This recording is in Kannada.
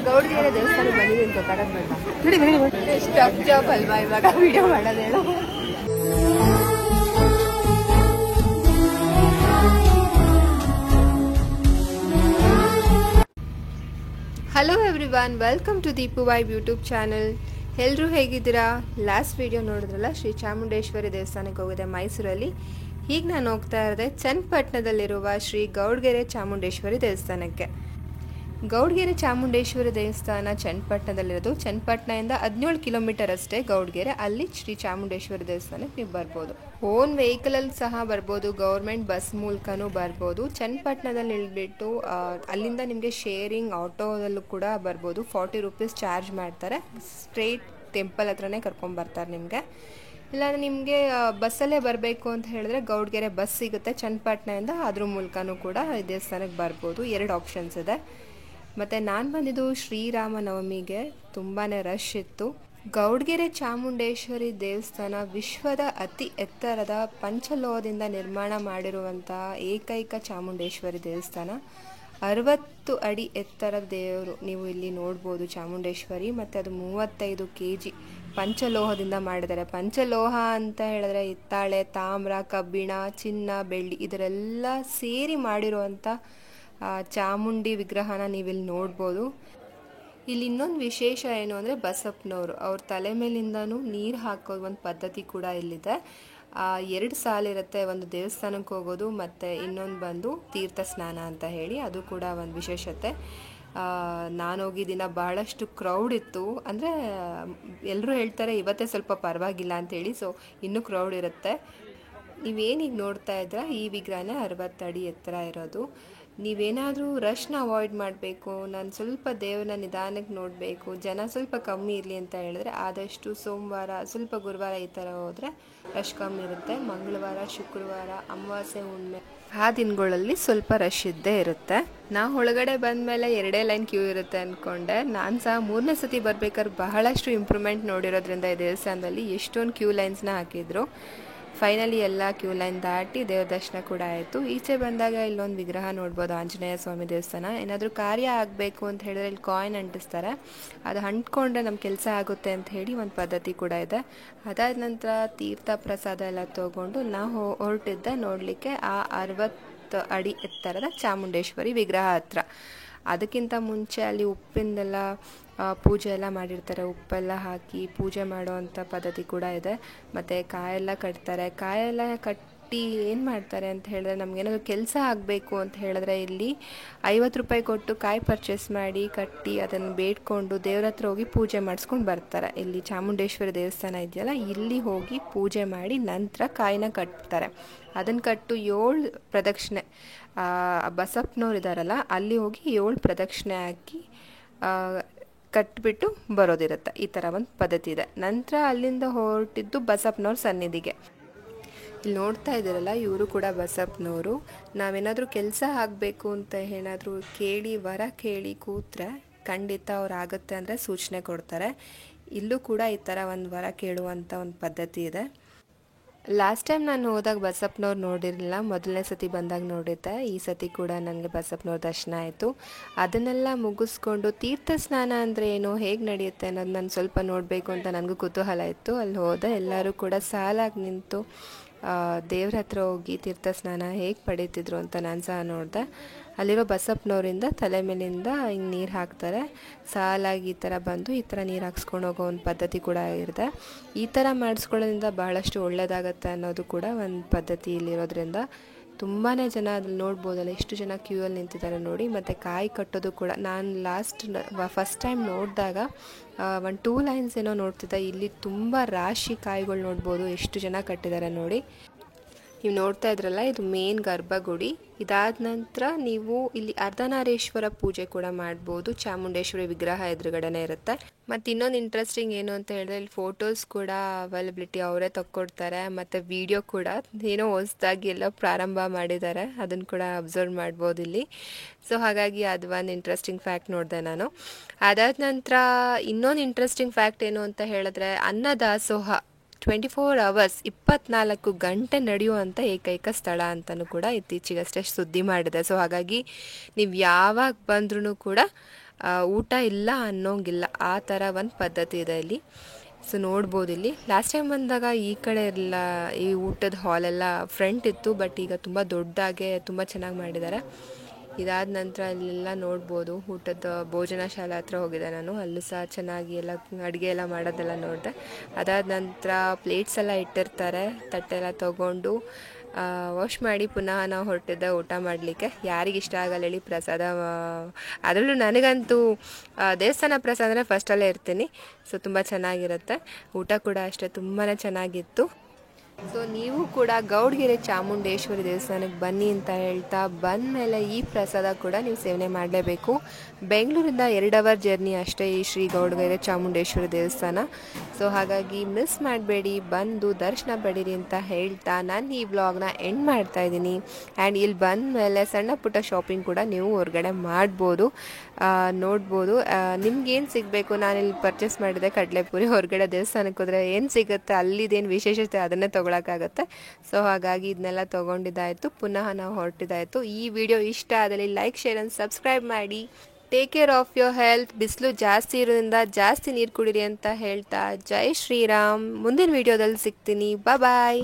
ಗೌಡ್ಗೆರೆ ದೇವಸ್ಥಾನಕ್ಕೆ ಬಂದಿದ್ದೀನಿ ಗೊತ್ತಾಗಲ್ಲ ಎಷ್ಟು ಟಫ್ ಜಾಬ್ ಅಲ್ವಾ ಇವಾಗ ವಿಡಿಯೋ ಮಾಡೋದು ಹೇಳು. Hello everyone, welcome to Deepu vibe YouTube channel. ಎಲ್ಲರೂ ಹೇಗಿದ್ದೀರಾ? ಲಾಸ್ಟ್ ವಿಡಿಯೋ ನೋಡಿದ್ರಲ್ಲ, ಶ್ರೀ ಚಾಮುಂಡೇಶ್ವರಿ ದೇವಸ್ಥಾನಕ್ಕೆ ಹೋಗಿದೆ ಮೈಸೂರಲ್ಲಿ. ಈಗ ನಾನು ಹೋಗ್ತಾ ಇರೋದೆ ಚನ್ನಪಟ್ಟಣದಲ್ಲಿರುವ ಶ್ರೀ ಗೌಡ್ಗೆರೆ ಚಾಮುಂಡೇಶ್ವರಿ ದೇವಸ್ಥಾನಕ್ಕೆ. ಗೌಡ್ಗೆರೆ ಚಾಮುಂಡೇಶ್ವರಿ ದೇವಸ್ಥಾನ ಚನ್ನಪಟ್ಟಣದಲ್ಲಿರೋದು. ಚನ್ನಪಟ್ಟಣದಿಂದ 17 ಕಿಲೋಮೀಟರ್ ಅಷ್ಟೇ ಗೌಡ್ಗೆರೆ. ಅಲ್ಲಿ ಶ್ರೀ ಚಾಮುಂಡೇಶ್ವರಿ ದೇವಸ್ಥಾನಕ್ಕೆ ನೀವು ಬರ್ಬೋದು. ಓನ್ ವೆಹಿಕಲಲ್ಲಿ ಸಹ ಬರ್ಬೋದು, ಗೌರ್ಮೆಂಟ್ ಬಸ್ ಮೂಲಕನೂ ಬರ್ಬೋದು. ಚನ್ನಪಟ್ಟಣದಲ್ಲಿ ಇಳಿದ್ಬಿಟ್ಟು ಅಲ್ಲಿಂದ ನಿಮಗೆ ಶೇರಿಂಗ್ ಆಟೋದಲ್ಲೂ ಕೂಡ ಬರ್ಬೋದು. 40 ರೂಪೀಸ್ ಚಾರ್ಜ್ ಮಾಡ್ತಾರೆ. ಸ್ಟ್ರೇಟ್ ಟೆಂಪಲ್ ಹತ್ರನೇ ಕರ್ಕೊಂಬರ್ತಾರೆ ನಿಮಗೆ. ಇಲ್ಲಾಂದರೆ ನಿಮಗೆ ಬಸ್ಸಲ್ಲೇ ಬರಬೇಕು ಅಂತ ಹೇಳಿದ್ರೆ ಗೌಡ್ಗೆರೆ ಬಸ್ ಸಿಗುತ್ತೆ ಚನ್ನಪಟ್ಟಣದಿಂದ, ಅದ್ರ ಮೂಲಕನೂ ಕೂಡ ದೇವಸ್ಥಾನಕ್ಕೆ ಬರ್ಬೋದು. 2 ಆಪ್ಷನ್ಸ್ ಇದೆ. ಮತ್ತು ನಾನು ಬಂದಿದ್ದು ಶ್ರೀರಾಮನವಮಿಗೆ. ತುಂಬಾ ರಶ್ ಇತ್ತು. ಗೌಡ್ಗೆರೆ ಚಾಮುಂಡೇಶ್ವರಿ ದೇವಸ್ಥಾನ ವಿಶ್ವದ ಅತಿ ಎತ್ತರದ ಪಂಚಲೋಹದಿಂದ ನಿರ್ಮಾಣ ಮಾಡಿರುವಂಥ ಏಕೈಕ ಚಾಮುಂಡೇಶ್ವರಿ ದೇವಸ್ಥಾನ. 60 ಅಡಿ ಎತ್ತರದ ದೇವರು ನೀವು ಇಲ್ಲಿ ನೋಡ್ಬೋದು ಚಾಮುಂಡೇಶ್ವರಿ. ಮತ್ತು ಅದು 35 kg ಪಂಚಲೋಹದಿಂದ ಮಾಡಿದ್ದಾರೆ. ಪಂಚಲೋಹ ಅಂತ ಹೇಳಿದ್ರೆ ಹಿತ್ತಾಳೆ, ತಾಮ್ರ, ಕಬ್ಬಿಣ, ಚಿನ್ನ, ಬೆಳ್ಳಿ ಇದರೆಲ್ಲ ಸೇರಿ ಮಾಡಿರುವಂಥ ಚಾಮುಂಡಿ ವಿಗ್ರಹನ ನೀವಿಲ್ಲಿ ನೋಡ್ಬೋದು. ಇಲ್ಲಿ ಇನ್ನೊಂದು ವಿಶೇಷ ಏನು ಅಂದರೆ ಬಸಪ್ಪನವರು ಅವ್ರ ತಲೆ ಮೇಲಿಂದನೂ ನೀರು ಹಾಕೋದು ಒಂದು ಪದ್ಧತಿ ಕೂಡ ಇಲ್ಲಿದೆ. 2 ಸಾಲಿರುತ್ತೆ, ಒಂದು ದೇವಸ್ಥಾನಕ್ಕೆ ಹೋಗೋದು ಮತ್ತು ಇನ್ನೊಂದು ಬಂದು ತೀರ್ಥ ಸ್ನಾನ ಅಂತ ಹೇಳಿ. ಅದು ಕೂಡ ಒಂದು ವಿಶೇಷತೆ. ನಾನು ಹೋಗಿದ್ದಿನ ಬಹಳಷ್ಟು ಕ್ರೌಡ್ ಇತ್ತು. ಅಂದರೆ ಎಲ್ಲರೂ ಹೇಳ್ತಾರೆ ಇವತ್ತೇ ಸ್ವಲ್ಪ ಪರವಾಗಿಲ್ಲ ಅಂಥೇಳಿ. ಸೊ ಇನ್ನೂ ಕ್ರೌಡ್ ಇರುತ್ತೆ. ನೀವೇನೀಗ ನೋಡ್ತಾ ಇದ್ರೆ ಈ ವಿಗ್ರಹನೇ 60 ಅಡಿ ಎತ್ತರ ಇರೋದು. ನೀವೇನಾದರೂ ರಶ್ನ ಅವಾಯ್ಡ್ ಮಾಡಬೇಕು, ನಾನು ಸ್ವಲ್ಪ ದೇವ್ರನ್ನ ನಿಧಾನಕ್ಕೆ ನೋಡಬೇಕು, ಜನ ಸ್ವಲ್ಪ ಕಮ್ಮಿ ಇರಲಿ ಅಂತ ಹೇಳಿದ್ರೆ ಆದಷ್ಟು ಸೋಮವಾರ, ಸ್ವಲ್ಪ ಗುರುವಾರ ಈ ಥರ ಹೋದರೆ ರಶ್ ಕಮ್ಮಿ ಇರುತ್ತೆ. ಮಂಗಳವಾರ, ಶುಕ್ರವಾರ, ಅಮಾವಾಸ್ಯೆ, ಹುಣ್ಣಿಮೆ ಆ ದಿನಗಳಲ್ಲಿ ಸ್ವಲ್ಪ ರಶ್ ಇದ್ದೇ ಇರುತ್ತೆ. ನಾವು ಒಳಗಡೆ ಬಂದಮೇಲೆ 2 ಲೈನ್ ಕ್ಯೂ ಇರುತ್ತೆ ಅಂದ್ಕೊಂಡೆ. ನಾನು ಸಹ 3ನೇ ಸತಿ ಬರ್ಬೇಕಾದ್ರೆ ಬಹಳಷ್ಟು ಇಂಪ್ರೂವ್ಮೆಂಟ್ ನೋಡಿರೋದ್ರಿಂದ ಈ ದೇವಸ್ಥಾನದಲ್ಲಿ ಎಷ್ಟೊಂದು ಕ್ಯೂ ಲೈನ್ಸ್ನ ಹಾಕಿದ್ರು. ಫೈನಲಿ ಎಲ್ಲ ಕ್ಯೂ ಲೈನ್ ದಾಟಿ ದೇವ್ರ ದರ್ಶನ ಕೂಡ ಆಯಿತು. ಈಚೆ ಬಂದಾಗ ಇಲ್ಲೊಂದು ವಿಗ್ರಹ ನೋಡ್ಬೋದು, ಆಂಜನೇಯ ಸ್ವಾಮಿ ದೇವಸ್ಥಾನ. ಏನಾದರೂ ಕಾರ್ಯ ಆಗಬೇಕು ಅಂತ ಹೇಳಿದ್ರೆ ಇಲ್ಲಿ ಕಾಯಿನ್ ಅಂಟಿಸ್ತಾರೆ. ಅದು ಅಂಟ್ಕೊಂಡ್ರೆ ನಮ್ಮ ಕೆಲಸ ಆಗುತ್ತೆ ಅಂತ ಹೇಳಿ ಒಂದು ಪದ್ಧತಿ ಕೂಡ ಇದೆ. ಅದಾದ ನಂತರ ತೀರ್ಥ ಪ್ರಸಾದ ಎಲ್ಲ ತೊಗೊಂಡು ನಾವು ಹೊರಟಿದ್ದೆ ನೋಡಲಿಕ್ಕೆ ಆ 60 ಅಡಿ ಎತ್ತರದ ಚಾಮುಂಡೇಶ್ವರಿ ವಿಗ್ರಹ ಹತ್ರ. ಅದಕ್ಕಿಂತ ಮುಂಚೆ ಅಲ್ಲಿ ಉಪ್ಪಿಂದೆಲ್ಲ ಪೂಜೆ ಎಲ್ಲ ಮಾಡಿರ್ತಾರೆ. ಉಪ್ಪೆಲ್ಲ ಹಾಕಿ ಪೂಜೆ ಮಾಡುವಂಥ ಪದ್ಧತಿ ಕೂಡ ಇದೆ. ಮತ್ತು ಕಾಯೆಲ್ಲ ಕಟ್ತಾರೆ. ಕಾಯೆಲ್ಲ ಕಟ್ಟಿ ಏನು ಮಾಡ್ತಾರೆ ಅಂತ ಹೇಳಿದ್ರೆ, ನಮಗೇನಾದ್ರು ಕೆಲಸ ಆಗಬೇಕು ಅಂತ ಹೇಳಿದ್ರೆ ಇಲ್ಲಿ 50 ರೂಪಾಯಿ ಕೊಟ್ಟು ಕಾಯಿ ಪರ್ಚೇಸ್ ಮಾಡಿ ಕಟ್ಟಿ ಅದನ್ನು ಬೇಡ್ಕೊಂಡು ದೇವ್ರ ಹತ್ರ ಹೋಗಿ ಪೂಜೆ ಮಾಡಿಸ್ಕೊಂಡು ಬರ್ತಾರೆ. ಇಲ್ಲಿ ಚಾಮುಂಡೇಶ್ವರಿ ದೇವಸ್ಥಾನ ಇದೆಯಲ್ಲ, ಇಲ್ಲಿ ಹೋಗಿ ಪೂಜೆ ಮಾಡಿ ನಂತರ ಕಾಯಿನ ಕಟ್ತಾರೆ. ಅದನ್ನು ಕಟ್ಟು 7 ಪ್ರದಕ್ಷಿಣೆ, ಬಸಪ್ಪನವ್ರು ಇದ್ದಾರಲ್ಲ ಅಲ್ಲಿ ಹೋಗಿ 7 ಪ್ರದಕ್ಷಿಣೆ ಹಾಕಿ ಕಟ್ಬಿಟ್ಟು ಬರೋದಿರುತ್ತೆ. ಈ ಥರ ಒಂದು ಪದ್ಧತಿ ಇದೆ. ನಂತರ ಅಲ್ಲಿಂದ ಹೊರಟಿದ್ದು ಬಸಪ್ಪನವ್ರ ಸನ್ನಿಧಿಗೆ. ಇಲ್ಲಿ ನೋಡ್ತಾ ಇದ್ದೀರಲ್ಲ, ಇವರು ಕೂಡ ಬಸಪ್ಪನವರು. ನಾವೇನಾದರೂ ಕೆಲಸ ಆಗಬೇಕು ಅಂತ ಏನಾದರೂ ಕೇಳಿ ವರ ಕೇಳಿ ಕೂತ್ರೆ ಖಂಡಿತ ಅವ್ರು ಆಗುತ್ತೆ ಅಂದರೆ ಸೂಚನೆ ಕೊಡ್ತಾರೆ. ಇಲ್ಲೂ ಕೂಡ ಈ ಥರ ಒಂದು ವರ ಕೇಳುವಂಥ ಒಂದು ಪದ್ಧತಿ ಇದೆ. ಲಾಸ್ಟ್ ಟೈಮ್ ನಾನು ಹೋದಾಗ ಬಸಪ್ಪನವ್ರು ನೋಡಿರಲಿಲ್ಲ, ಮೊದಲನೇ ಸತಿ ಬಂದಾಗ ನೋಡಿದ್ದೆ. ಈ ಸತಿ ಕೂಡ ನನಗೆ ಬಸಪ್ಪನವ್ರ ದರ್ಶನ ಆಯಿತು. ಅದನ್ನೆಲ್ಲ ಮುಗಿಸ್ಕೊಂಡು ತೀರ್ಥ ಸ್ನಾನ ಅಂದರೆ ಏನು, ಹೇಗೆ ನಡೆಯುತ್ತೆ ಅನ್ನೋದು ನಾನು ಸ್ವಲ್ಪ ನೋಡಬೇಕು ಅಂತ ನನಗೂ ಕುತೂಹಲ ಇತ್ತು. ಅಲ್ಲಿ ಹೋದೆ. ಎಲ್ಲರೂ ಕೂಡ ಸಾಲಾಗಿ ನಿಂತು ದೇವ್ರ ಹತ್ರ ಹೋಗಿ ತೀರ್ಥ ಸ್ನಾನ ಹೇಗೆ ಪಡೀತಿದ್ರು ಅಂತ ನಾನು ಸಹ ನೋಡಿದೆ. ಅಲ್ಲಿರೋ ಬಸಪ್ಪನವರಿಂದ ತಲೆ ಮೇಲಿಂದ ಹಿಂಗೆ ನೀರು ಹಾಕ್ತಾರೆ. ಸಾಲಾಗಿ ಈ ಥರ ಬಂದು ಈ ಥರ ನೀರು ಹಾಕ್ಸ್ಕೊಂಡು ಹೋಗೋ ಒಂದು ಪದ್ಧತಿ ಕೂಡ ಇರುತ್ತೆ. ಈ ಥರ ಮಾಡಿಸ್ಕೊಳ್ಳೋದ್ರಿಂದ ಬಹಳಷ್ಟು ಒಳ್ಳೆಯದಾಗತ್ತೆ ಅನ್ನೋದು ಕೂಡ ಒಂದು ಪದ್ಧತಿ ಇಲ್ಲಿರೋದ್ರಿಂದ ತುಂಬಾ ಜನ ಅದ್ರಲ್ಲಿ ನೋಡ್ಬೋದಲ್ಲ ಎಷ್ಟು ಜನ ಕ್ಯೂ ಅಲ್ಲಿ ನಿಂತಿದ್ದಾರೆ ನೋಡಿ. ಮತ್ತು ಕಾಯಿ ಕಟ್ಟೋದು ಕೂಡ ನಾನು ಫಸ್ಟ್ ಟೈಮ್ ನೋಡಿದಾಗ 2 ಲೈನ್ಸ್ ಏನೋ ನೋಡ್ತಿದ್ದೆ. ಇಲ್ಲಿ ತುಂಬ ರಾಶಿ ಕಾಯಿಗಳು ನೋಡ್ಬೋದು, ಎಷ್ಟು ಜನ ಕಟ್ಟಿದ್ದಾರೆ ನೋಡಿ. ನೀವು ನೋಡ್ತಾ ಇದ್ರಲ್ಲ, ಇದು ಮೇನ್ ಗರ್ಭಗುಡಿ. ಇದಾದ ನಂತರ ನೀವು ಇಲ್ಲಿ ಅರ್ಧನಾರೀಶ್ವರ ಪೂಜೆ ಕೂಡ ಮಾಡ್ಬೋದು. ಚಾಮುಂಡೇಶ್ವರಿ ವಿಗ್ರಹ ಎದುರುಗಡೆನೇ ಇರುತ್ತೆ. ಮತ್ತು ಇನ್ನೊಂದು ಇಂಟ್ರೆಸ್ಟಿಂಗ್ ಏನು ಅಂತ ಹೇಳಿದ್ರೆ, ಇಲ್ಲಿ ಫೋಟೋಸ್ ಕೂಡ ಅವೈಲಬಿಲಿಟಿ ಅವರೇ ತಕ್ಕೊಡ್ತಾರೆ. ಮತ್ತು ವಿಡಿಯೋ ಕೂಡ ಏನೋ ಹೊಸದಾಗಿ ಎಲ್ಲ ಪ್ರಾರಂಭ ಮಾಡಿದ್ದಾರೆ, ಅದನ್ನು ಕೂಡ ಅಬ್ಸರ್ವ್ ಮಾಡ್ಬೋದು ಇಲ್ಲಿ. ಸೊ ಹಾಗಾಗಿ ಅದು ಒಂದು ಇಂಟ್ರೆಸ್ಟಿಂಗ್ ಫ್ಯಾಕ್ಟ್ ನೋಡಿದೆ ನಾನು. ಅದಾದ ನಂತರ ಇನ್ನೊಂದು ಇಂಟ್ರೆಸ್ಟಿಂಗ್ ಫ್ಯಾಕ್ಟ್ ಏನು ಅಂತ ಹೇಳಿದ್ರೆ, ಅನ್ನದಾಸೋಹ 24 hours 24 ಗಂಟೆ ನಡೆಯುವಂಥ ಏಕೈಕ ಸ್ಥಳ ಅಂತಲೂ ಕೂಡ ಇತ್ತೀಚೆಗಷ್ಟೇ ಸುದ್ದಿ ಮಾಡಿದೆ. ಸೊ ಹಾಗಾಗಿ ನೀವು ಯಾವಾಗ ಬಂದ್ರೂ ಕೂಡ ಊಟ ಇಲ್ಲ ಅನ್ನೋಂಗಿಲ್ಲ, ಆ ಥರ ಒಂದು ಪದ್ಧತಿ ಇದೆ ಇಲ್ಲಿ. ಸೊ ನೋಡ್ಬೋದು ಇಲ್ಲಿ ಲಾಸ್ಟ್ ಟೈಮ್ ಬಂದಾಗ ಈ ಕಡೆ ಎಲ್ಲ ಈ ಊಟದ ಹಾಲೆಲ್ಲ ಫ್ರಂಟ್ ಇತ್ತು, ಬಟ್ ಈಗ ತುಂಬ ದೊಡ್ಡದಾಗೆ ತುಂಬ ಚೆನ್ನಾಗಿ ಮಾಡಿದ್ದಾರೆ. ಇದಾದ ನಂತರ ಅಲ್ಲೆಲ್ಲ ನೋಡ್ಬೋದು ಊಟದ ಭೋಜನ ಶಾಲೆ ಹತ್ರ ಹೋಗಿದ್ದೆ ನಾನು, ಅಲ್ಲೂ ಸಹ ಚೆನ್ನಾಗಿ ಎಲ್ಲ ಅಡುಗೆ ಎಲ್ಲ ಮಾಡೋದೆಲ್ಲ ನೋಡಿದೆ. ಅದಾದ ನಂತರ ಪ್ಲೇಟ್ಸ್ ಎಲ್ಲ ಇಟ್ಟಿರ್ತಾರೆ, ತಟ್ಟೆಲ್ಲ ತೊಗೊಂಡು ವಾಶ್ ಮಾಡಿ ಪುನಃ ನಾವು ಹೊರಟಿದ್ದೆ ಊಟ ಮಾಡಲಿಕ್ಕೆ. ಯಾರಿಗೆ ಇಷ್ಟ ಆಗಲ್ಲ ಹೇಳಿ ಪ್ರಸಾದ, ಅದರಲ್ಲೂ ನನಗಂತೂ ದೇವಸ್ಥಾನ ಪ್ರಸಾದ ಅಂದರೆ ಫಸ್ಟಲ್ಲೇ ಇರ್ತೀನಿ. ಸೊ ತುಂಬ ಚೆನ್ನಾಗಿರುತ್ತೆ, ಊಟ ಕೂಡ ಅಷ್ಟೇ ತುಂಬಾ ಚೆನ್ನಾಗಿತ್ತು. ಸೊ ನೀವು ಕೂಡ ಗೌಡಗೆರೆ ಚಾಮುಂಡೇಶ್ವರಿ ದೇವಸ್ಥಾನಕ್ಕೆ ಬನ್ನಿ ಅಂತ ಹೇಳ್ತಾ, ಬಂದಮೇಲೆ ಈ ಪ್ರಸಾದ ಕೂಡ ನೀವು ಸೇವನೆ ಮಾಡಲೇಬೇಕು. ಬೆಂಗಳೂರಿಂದ 2 ಅವರ್ ಜರ್ನಿ ಅಷ್ಟೇ ಈ ಶ್ರೀ ಗೌಡಗೆರೆ ಚಾಮುಂಡೇಶ್ವರಿ ದೇವಸ್ಥಾನ. ಸೊ ಹಾಗಾಗಿ ಮಿಸ್ ಮಾಡಬೇಡಿ, ಬಂದು ದರ್ಶನ ಪಡೀರಿ ಅಂತ ಹೇಳ್ತಾ ನಾನು ಈ ವ್ಲಾಗ್ನ ಎಂಡ್ ಮಾಡ್ತಾ ಇದ್ದೀನಿ. ಆ್ಯಂಡ್ ಇಲ್ಲಿ ಬಂದಮೇಲೆ ಸಣ್ಣ ಪುಟ್ಟ ಶಾಪಿಂಗ್ ಕೂಡ ನೀವು ಹೊರಗಡೆ ಮಾಡ್ಬೋದು, ನೋಡ್ಬೋದು. ನಿಮ್ಗೇನು ಸಿಗಬೇಕು, ನಾನಿಲ್ಲಿ ಪರ್ಚೇಸ್ ಮಾಡಿದೆ ಕಡಲೆಪುರಿ, ಹೊರಗಡೆ ದೇವಸ್ಥಾನಕ್ಕೆ ಹೋದರೆ ಏನು ಸಿಗುತ್ತೆ ಅಲ್ಲಿದೇನು ವಿಶೇಷತೆ ಅದನ್ನೇ ತೊಗೊಳಕ್ಕಾಗತ್ತೆ. ಸೊ ಹಾಗಾಗಿ ಇದನ್ನೆಲ್ಲ ತೊಗೊಂಡಿದ್ದಾಯಿತು, ಪುನಃ ನಾವು ಹೊರಟಿದ್ದಾಯಿತು. ಈ ವಿಡಿಯೋ ಇಷ್ಟ ಆದಲ್ಲಿ ಲೈಕ್, ಶೇರ್ ಆ್ಯಂಡ್ ಸಬ್ಸ್ಕ್ರೈಬ್ ಮಾಡಿ. Take care of your health. ಬಿಸಿಲು ಜಾಸ್ತಿ ಇರೋದ್ರಿಂದ ಜಾಸ್ತಿ ನೀರು ಕುಡೀರಿ ಅಂತ ಹೇಳ್ತಾ ಜೈ ಶ್ರೀರಾಮ್. ಮುಂದಿನ ವಿಡಿಯೋದಲ್ಲಿ ಸಿಗ್ತೀನಿ. ಬಾಯ್.